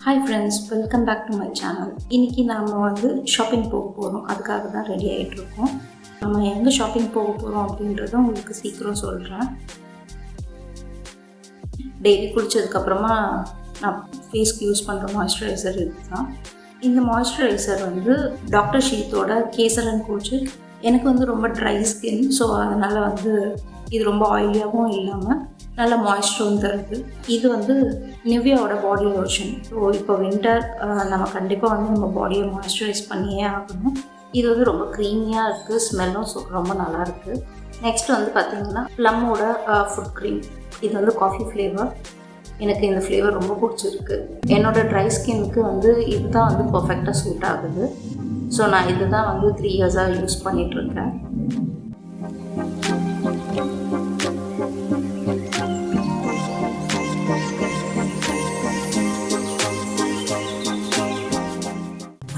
Hi friends, welcome back to my channel. இன்றைக்கி நாம் shopping போக போகிறோம். அதுக்காக தான் ரெடி ஆகிட்ருக்கோம். நம்ம எங்கே ஷாப்பிங் போக போகிறோம் அப்படின்றத உங்களுக்கு சீக்கிரம் சொல்கிறேன். டெய்லி குளித்ததுக்கப்புறமா நான் ஃபேஸ்க்கு யூஸ் பண்ணுற மாய்ஸ்சரைசர் இதுதான். இந்த மாய்ஸ்சரைசர் டாக்டர் ஷீத்தோட கேசரன் கோச்சு. எனக்கு ரொம்ப ட்ரை ஸ்கின். ஸோ அதனால் இது ரொம்ப ஆயிலியாகவும் இல்லாமல் நல்ல மாய்ஸ்சரும் தருது. இது நிவ்யாவோட பாடி லோஷன். ஸோ இப்போ வின்டர் நம்ம கண்டிப்பாக நம்ம பாடியை மாய்ஸ்சரைஸ் பண்ணியே ஆகணும். இது ரொம்ப க்ரீமியாக இருக்குது, ஸ்மெல்லும் ரொம்ப நல்லாயிருக்கு. நெக்ஸ்ட் பார்த்திங்கன்னா ப்ளம்மோட ஃபுட் க்ரீம். இது காஃபி ஃப்ளேவர். எனக்கு இந்த ஃப்ளேவர் ரொம்ப பிடிச்சிருக்கு. என்னோடய ட்ரை ஸ்கின்னுக்கு இதுதான் பர்ஃபெக்டாக சூட் ஆகுது. ஸோ நான் இது தான் 3 இயர்ஸாக யூஸ் பண்ணிகிட்ருக்கேன்.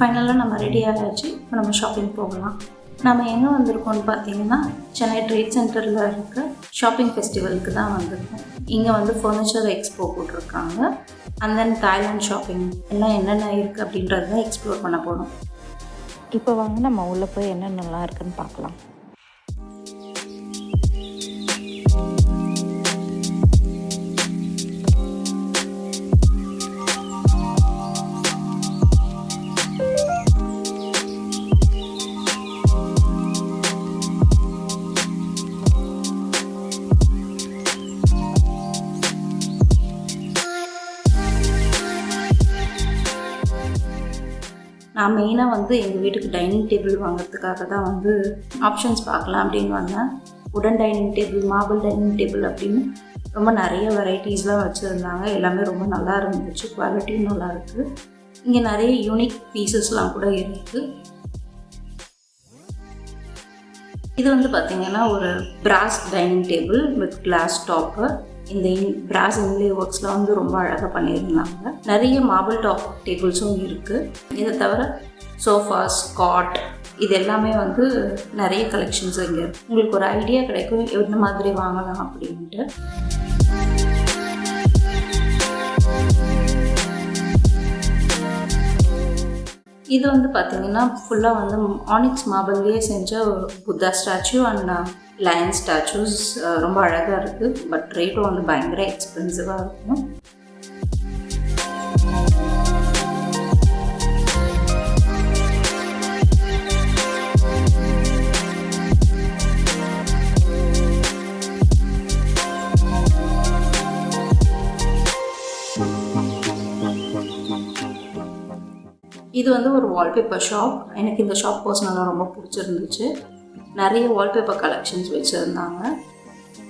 ஃபைனலாக நம்ம ரெடி ஆகிடுச்சு. இப்போ நம்ம ஷாப்பிங் போகலாம். நம்ம எங்கே வந்திருக்கோம்னு பார்த்தீங்கன்னா சென்னை ட்ரேட் சென்டரில் இருக்க ஷாப்பிங் ஃபெஸ்டிவலுக்கு தான் வந்திருக்கோம். இங்கே ஃபர்னிச்சர் எக்ஸ்போ போட்டிருக்காங்க. அண்ட் தென் தாய்லாண்ட் ஷாப்பிங் எல்லாம் என்னென்ன இருக்குது அப்படின்றது தான் எக்ஸ்ப்ளோர் பண்ண போகிறோம். இப்போ நம்ம உள்ளே போய் என்னென்னலாம் இருக்குதுன்னு பார்க்கலாம். நான் மெயினாக எங்கள் வீட்டுக்கு டைனிங் டேபிள் வாங்கிறதுக்காக தான் ஆப்ஷன்ஸ் பார்க்கலாம் அப்படின்னு வந்தேன். உடன் dining table, marble dining table அப்படின்னு ரொம்ப நிறைய வெரைட்டிஸ்லாம் வச்சுருந்தாங்க. எல்லாமே ரொம்ப நல்லா இருந்துச்சு. குவாலிட்டியும் நல்லா இருக்குது. இங்கே நிறைய யூனிக் பீசஸ்லாம் கூட இருக்குது. இது பார்த்திங்கன்னா ஒரு brass dining table with glass top. இந்த பிராஸ் இன்லே ஒர்க்ஸ்லாம் ரொம்ப அழகாக பண்ணியிருந்தாங்க. நிறைய மார்பிள் டாப் டேபிள்ஸும் இருக்குது. இதை தவிர சோஃபாஸ், காட் இது எல்லாமே நிறைய கலெக்ஷன்ஸ் இங்கே இருக்குது. உங்களுக்கு ஒரு ஐடியா கிடைக்கும் என்ன மாதிரி வாங்கலாம் அப்படின்ட்டு. இது பார்த்திங்கன்னா ஃபுல்லாக ஆனிக்ஸ் மார்பிள்லேயே செஞ்ச Buddha statue and lion statues ரொம்ப அழகாக இருக்குது. பட் ரேட்டும் பயங்கர எக்ஸ்பென்சிவாக இருக்கும். இது ஒரு வால்பேப்பர் ஷாப். எனக்கு இந்த ஷாப் பர்சனலாக ரொம்ப பிடிச்சிருந்துச்சு. நிறைய வால்பேப்பர் கலெக்ஷன்ஸ் வச்சுருந்தாங்க.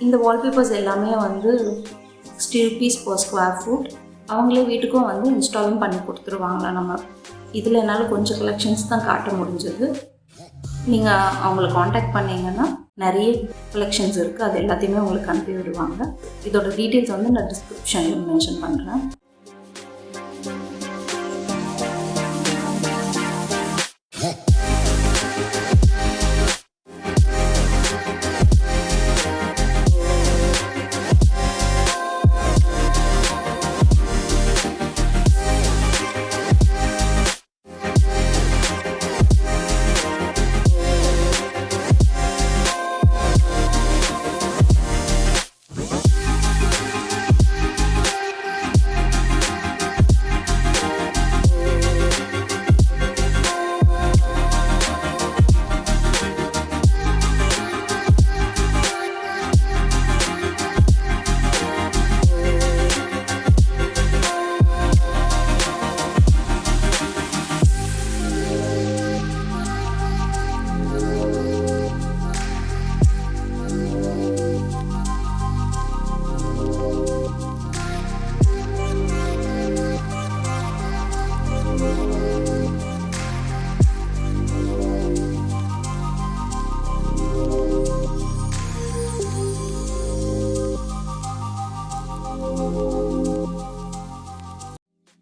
இந்த வால்பேப்பர்ஸ் எல்லாமே 60 rupees per square foot. அவங்களே வீட்டுக்கும் இன்ஸ்டாலும் பண்ணி கொடுத்துருவாங்க. நம்ம இதில் என்னால் கொஞ்சம் கலெக்ஷன்ஸ் தான் காட்ட முடிஞ்சது. நீங்கள் அவங்கள காண்டாக்ட் பண்ணிங்கன்னா நிறைய கலெக்ஷன்ஸ் இருக்குது. அது எல்லாத்தையுமே உங்களுக்கு அனுப்பி விடுவாங்க. இதோட டீட்டெயில்ஸ் நான் டிஸ்கிரிப்ஷனில் மென்ஷன் பண்ணுறேன்.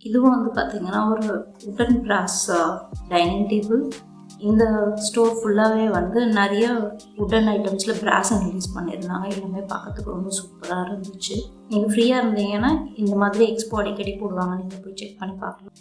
இதுவும் பார்த்திங்கன்னா ஒரு உடன் பிராஸ் டைனிங் டேபிள். இந்த ஸ்டோர் ஃபுல்லாகவே வந்து நிறைய வுட்டன் ஐட்டம்ஸில் பிராஸன் ரிலீஸ் பண்ணியிருந்தாங்க. எல்லாமே பார்க்கறதுக்கு ரொம்ப சூப்பராக இருந்துச்சு. நீங்கள் ஃப்ரீயாக இருந்தீங்கன்னா இந்த மாதிரி எக்ஸ்போ அடிக்கடி போடுவாங்க, நீங்கள் போய் செக் பண்ணி பார்க்கலாம்.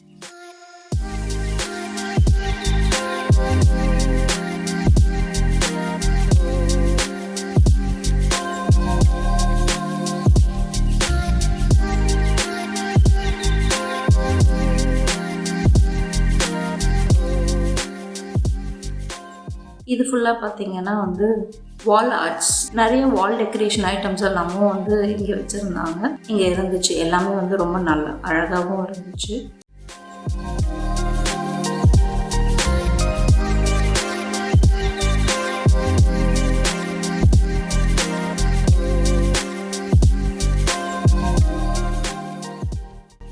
இது ஃபுல்லாக பார்த்தீங்கன்னா வந்து வால் ஆர்ட்ஸ், நிறைய வால் டெக்கரேஷன் ஐட்டம்ஸ் எல்லாமும் வந்து இங்கே வச்சுருந்தாங்க. இங்கே இருந்துச்சு, எல்லாமே வந்து ரொம்ப நல்லா அழகாகவும் இருந்துச்சு.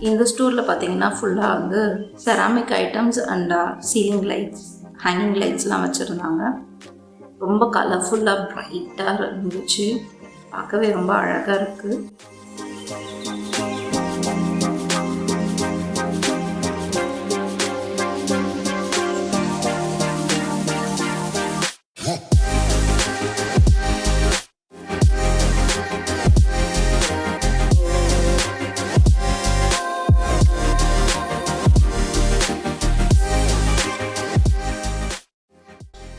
இந்த ஸ்டோரில் பார்த்தீங்கன்னா ஃபுல்லாக வந்து ceramic items and ceiling lights, hanging லைட்ஸ்லாம் வச்சுருந்தாங்க. ரொம்ப கலர்ஃபுல்லாக ப்ரைட்டாக இருந்துச்சு, பார்க்கவே ரொம்ப அழகாக இருக்குது.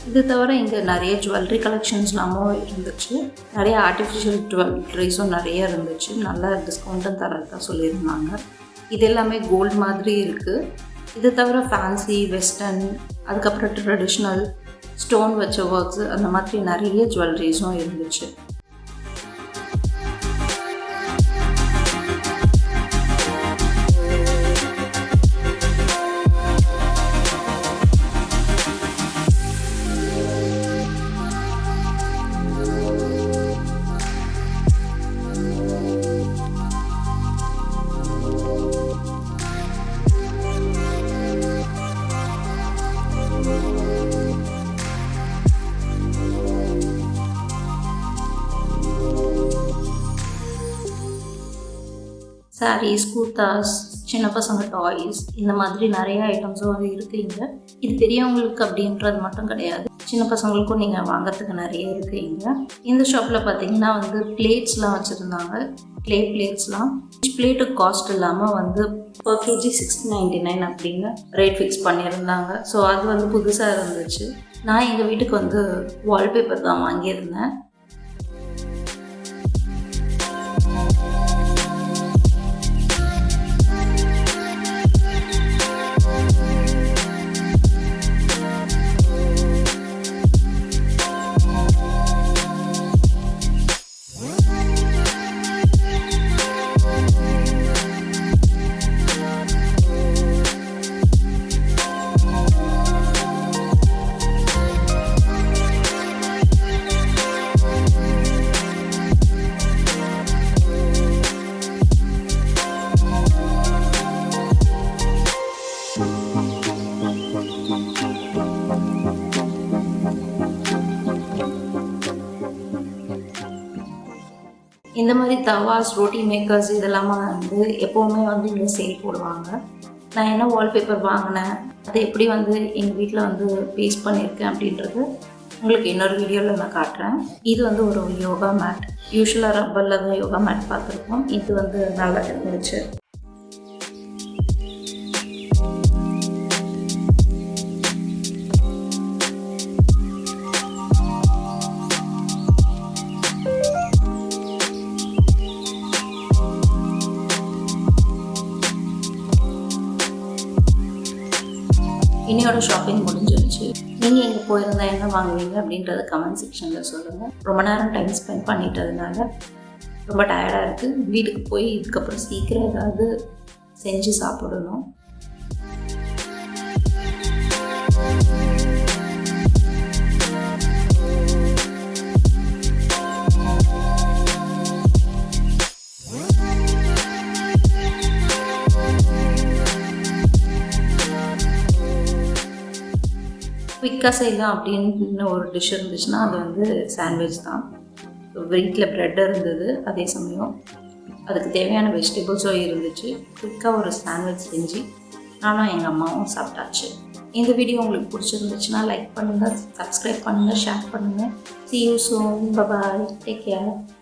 இது தவிர இங்கே நிறைய ஜுவல்லரி கலெக்ஷன்ஸ்லாமும் இருந்துச்சு. நிறைய ஆர்டிஃபிஷியல் ஜுவல்லரிஸும் நிறைய இருந்துச்சு. நல்ல டிஸ்கவுண்ட்டும் தரதான் சொல்லியிருந்தாங்க. இது எல்லாமே கோல்டு மாதிரி இருக்குது. இது தவிர ஃபேன்சி, வெஸ்டர்ன், அதுக்கப்புறம் ட்ரெடிஷ்னல் ஸ்டோன் வச்ச ஒர்க்ஸ், அந்த மாதிரி நிறைய ஜுவல்லரிஸும் இருந்துச்சு. சாரீஸ், கூர்த்தாஸ், சின்ன பசங்க டாய்ஸ், இந்த மாதிரி நிறைய ஐட்டம்ஸும் வந்து இருக்குங்க. இது பெரியவங்களுக்கு அப்படின்றது மட்டும் கிடையாது, சின்ன பசங்களுக்கும் நீங்கள் வாங்கிறதுக்கு நிறைய இருக்குங்க. இந்த ஷாப்பில் பார்த்தீங்கன்னா வந்து பிளேட்ஸ்லாம் வச்சுருந்தாங்க, க்ளே பிளேட்ஸ்லாம். பிளேட்டுக்கு காஸ்ட் இல்லாமல் வந்து per kg 699 அப்படின்னு ரேட் ஃபிக்ஸ் பண்ணியிருந்தாங்க. ஸோ அது வந்து புதுசாக இருந்துச்சு. நான் எங்கள் வீட்டுக்கு வந்து வால்பேப்பர் தான் வாங்கியிருந்தேன். இந்த மாதிரி தவாஸ், ரோட்டி மேக்கர்ஸ் இதெல்லாமே வந்து எப்போவுமே வந்து இங்கே சேல் போடுவாங்க. நான் என்ன வால்பேப்பர் வாங்கினேன், அதை எப்படி வந்து எங்கள் வீட்டில் வந்து பேஸ்ட் பண்ணியிருக்கேன் அப்படின்றது உங்களுக்கு இன்னொரு வீடியோவில் நான் காட்டுறேன். இது வந்து ஒரு யோகா மேட். யூஸ்வலாக ரப்பரில் தான் யோகா மேட் பார்த்துருக்கோம். இது வந்து நல்லா இருந்துச்சு. இன்னையோட ஷாப்பிங் முடிஞ்சிருச்சு. நீங்கள் எங்கே போயிருந்தா என்ன வாங்குவீங்க அப்படின்றத கமெண்ட் செக்ஷனில் சொல்லுங்கள். ரொம்ப நேரம் டைம் ஸ்பெண்ட் பண்ணிட்டதுனால ரொம்ப டயர்டாக இருக்குது. வீட்டுக்கு போய் இதுக்கப்புறம் சீக்கிரம் ஏதாவது செஞ்சு சாப்பிடணும். குயிக்காக செய்யலாம் அப்படின்னு ஒரு டிஷ் இருந்துச்சுன்னா அது வந்து சாண்ட்விச் தான். வீட்டில் ப்ரெட் இருந்தது, அதே சமயம் அதுக்கு தேவையான வெஜிடபிள்ஸும் இருந்துச்சு. குயிக்காக ஒரு சாண்ட்விச் செஞ்சு நானும் எங்கள் அம்மாவும் சாப்பிட்டாச்சு. இந்த வீடியோ உங்களுக்கு பிடிச்சிருந்துச்சுன்னா லைக் பண்ணுங்கள், சப்ஸ்கிரைப் பண்ணுங்கள், ஷேர் பண்ணுங்கள். See you soon. Bye bye. Take care.